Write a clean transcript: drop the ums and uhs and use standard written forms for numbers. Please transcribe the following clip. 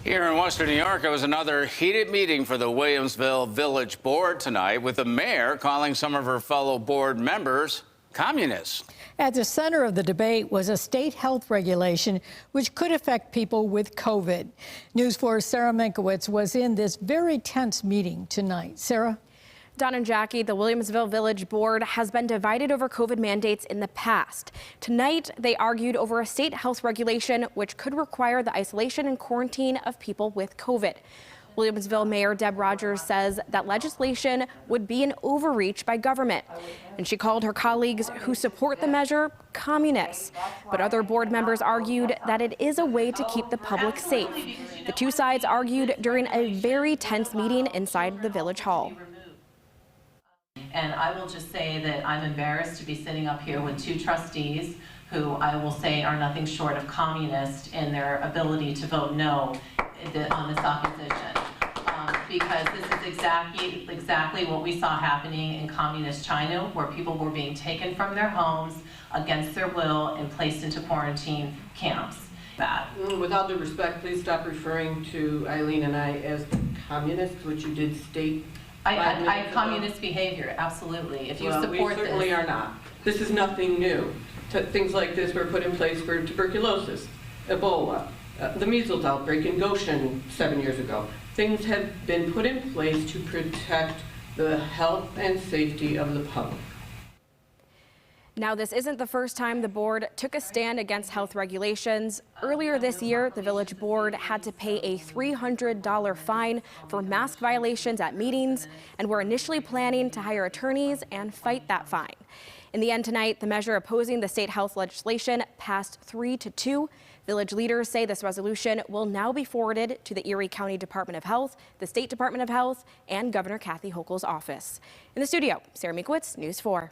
Here in Western New York, it was another heated meeting for the Williamsville Village Board tonight, with the mayor calling some of her fellow board members communists. At the center of the debate was a state health regulation which could affect people with COVID. News 4's Sarah Minkowitz was in this very tense meeting tonight. Sarah? Don and Jackie, the Williamsville Village Board has been divided over COVID mandates in the past. Tonight, they argued over a state health regulation which could require the isolation and quarantine of people with COVID. Williamsville Mayor Deb Rogers says that legislation would be an overreach by government, and she called her colleagues who support the measure communists. But other board members argued that it is a way to keep the public safe. The two sides argued during a very tense meeting inside the Village Hall. And I will just say that I'm embarrassed to be sitting up here with two trustees who I will say are nothing short of communist in their ability to vote no on this opposition. Because this is exactly what we saw happening in communist China, where people were being taken from their homes against their will and placed into quarantine camps. With all due respect, please stop referring to Eileen and I as communists, which you did state. I communist behavior, absolutely. If you support this. We certainly are not. This is nothing new. Things like this were put in place for tuberculosis, Ebola, the measles outbreak in Goshen 7 years ago. Things have been put in place to protect the health and safety of the public. Now, this isn't the first time the board took a stand against health regulations. Earlier this year, the Village Board had to pay a $300 fine for mask violations at meetings, and were initially planning to hire attorneys and fight that fine. In the end tonight, the measure opposing the state health legislation passed 3-2. Village leaders say this resolution will now be forwarded to the Erie County Department of Health, the State Department of Health, and Governor Kathy Hochul's office. In the studio, Sarah Minkowitz, News 4.